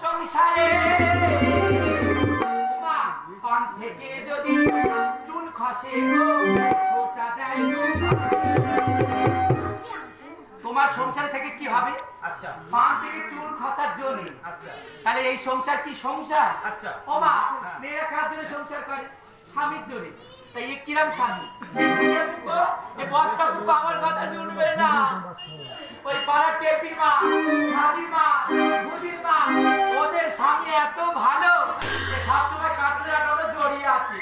সংসারে মা পান থেকে যদি চুন খসে গো ওটা দেয় গো। তোমার সংসার থেকে কি হবে? আচ্ছা পান থেকে চুন খসার জন্য। আচ্ছা তাহলে এই সংসার কি সংসার? আচ্ছা ও মা মেয়েরা কার জন্য সংসার করে? স্বামীর জন্য। তাই এ কিরাম স্বামী? এই বস্তা টুকু আমার কথা শুনবে না। ওই পাড়ার টেপির মা, খাদির মা, বুদির মা, ওদের স্বামী এত ভালো যে সবসময় কাটলে ওরা জড়িয়ে আছে।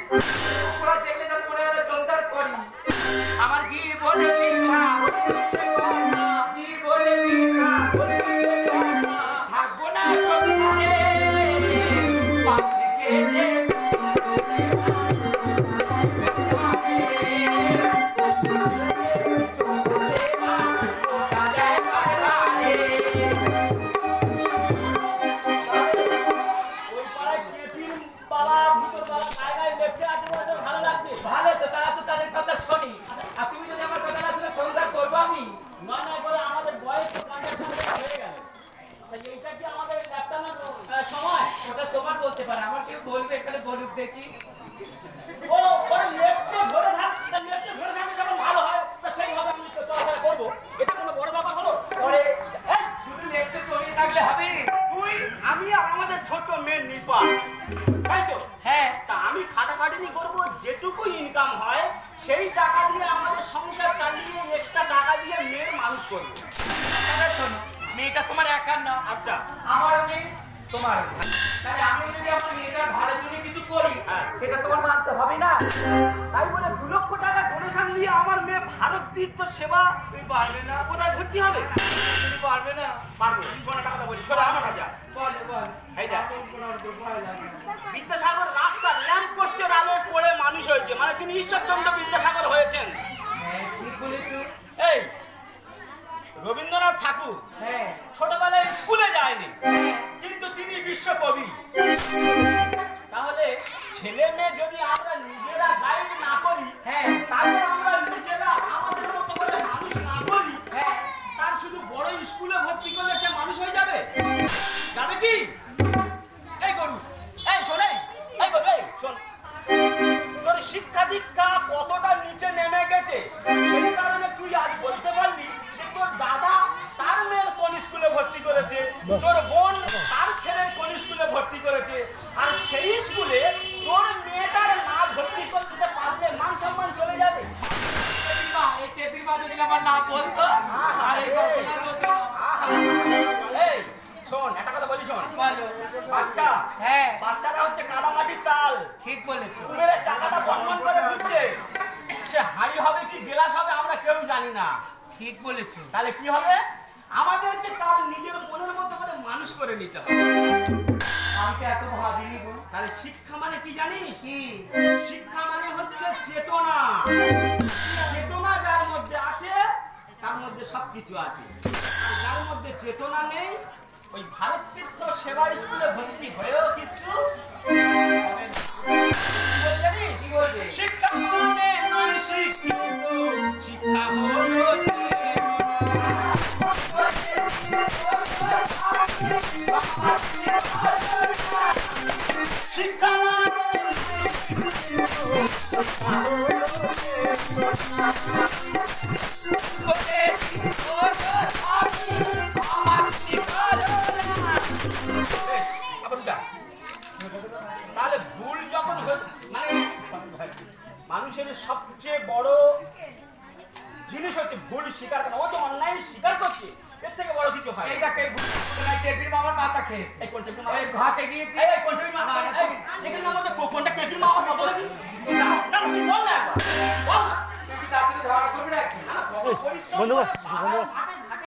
ওরা দেখলে যেন মনে হয় সংসার করি। আমার জীবনে পিঠা, জীবনে পিঠা, থাকবো না সংসারে পান থেকে যে ভালো তো তারা তো তাদের কথা শুনি। আর তুমি যদি আমার কথা না শুনে সংসার করবো আমি? নয় করে আমাদের বয়স তো হয়ে গেল। এইটা কি আমাদের একটা সময়? ওটা তোমার বলতে পারে, আমার কেউ বলবে এখানে বলুক দেখি। ও ওর লেফটে ধরে থাক, লেফটে ধরে থাকলে যখন ভালো হয় তা সেইভাবে আমি চলাফেরা করবো। এটা কোনো বড় ব্যাপার হলো? পরে শুধু লেফটে চড়িয়ে থাকলে হবে? তুই আমি আর আমাদের ছোট মেয়ে নিপা, তাই তো? হ্যাঁ। তা আমি খাটাখাটনি করবো, যেটুকু ইনকাম হয় সেই টাকা দিয়ে আমাদের সংসার চালিয়ে এক্সট্রা টাকা দিয়ে মেয়ের মানুষ করবো। তাহলে শোনো, মেয়েটা তোমার একার না। আচ্ছা আমারও মেয়ে, তোমারও মেয়ে। তাহলে আমি যদি আমার মেয়েটার ভালোর জন্য কিছু করি, সেটা তোমার মানতে হবে না? তাই বলে 2 লক্ষ টাকা ডোনেশন দিয়ে আমার মেয়ে ভারত তীর্থ সেবা তুমি পারবে না? কোথায় ভর্তি হবে? তুমি পারবে না? পারবো। কোনো টাকাটা বলি সরে আমার কাছে বল বল। এই দেখ, বিদ্যাসাগর রাস্তার ল্যাম্প পোস্টের আলো পড়ে মানুষ হয়েছে, মানে তিনি ঈশ্বরচন্দ্র বিদ্যাসাগর হয়েছেন। হ্যাঁ ঠিক বলেছো। এই রবীন্দ্রনাথ ঠাকুর হ্যাঁ ছোটবেলায় স্কুলে যায়নি, কিন্তু তিনি বিশ্বকবি। তাহলে ছেলে মেয়ে যদি আমরা নিজেরা গাইড না করি, হ্যাঁ তাহলে আমরা নিজেরা আমাদের মতো করে মানুষ না করি, হ্যাঁ তার শুধু বড় স্কুলে ভর্তি করলে সে মানুষ হয়ে যাবে? যাবে কি? এই গরু, এই শোন, এই গরু, এই শোন, তোর শিক্ষা দীক্ষা কতটা নিচে নেমে গেছে সেই কারণে তুই আজ বলতে পারলি যে তোর দাদা তার মেয়ের কোন স্কুলে ভর্তি করেছে, তোর বোন তার ছেলের কোন স্কুলে ভর্তি করেছে, আর সেই স্কুলে তোর মেয়েটার না ভর্তি করতে পারলে মান সম্মান চলে যাবে। এই টেপির মা যদি আমার না বলতো, আর এই সর্বনাশ হতো না। এই শোন, একটা কথা বলি শোন, বলো। বাচ্চা, হ্যাঁ বাচ্চাটা হচ্ছে কাদামাটির তাল, ঠিক বলেছো। পুকুরের চাকাটা বনবন করে ঘুরছে, সে হাঁড়ি হবে কি গেলাস হবে আমরা কেউ জানি না। ঠিক বলেছো। তাহলে কি হবে? আমাদেরকে তার নিজের মনের মতো করে মানুষ করে নিতে হবে। আমি তো এত ভাবিনি গো। তাহলে শিক্ষা মানে কি জানিস? কি? শিক্ষা মানে হচ্ছে চেতনা। চেতনা যার মধ্যে আছে তার মধ্যে সবকিছু আছে, আর যার মধ্যে চেতনা নেই ওই ভারত তীর্থ সেবা স্কুলে ভর্তি হয়েও কিছু হবে না। জানিস কি বলবে? শিক্ষা মানে নয় শিক্ষিত, শিক্ষা হলো শিক্ষা তাহলে ভুল যখন মানে মানুষের সবচেয়ে বড় জিনিস হচ্ছে ভুল স্বীকার করা। ও তো অনলাইন স্বীকার করছে, এর থেকে বড় কিছু হয়। এই দেখে টেপির মামার মাথা খেয়েছে। এই কোনটা কি এই ঘাটে গিয়েছে। এই কোনটা কি মাথা? এই এখানে আমাদের কোনটা কেপির মামা না বলে দিন না, তুই বল না একবার বল। তুমি তাড়াতাড়ি ধরা করবে না। বন্ধু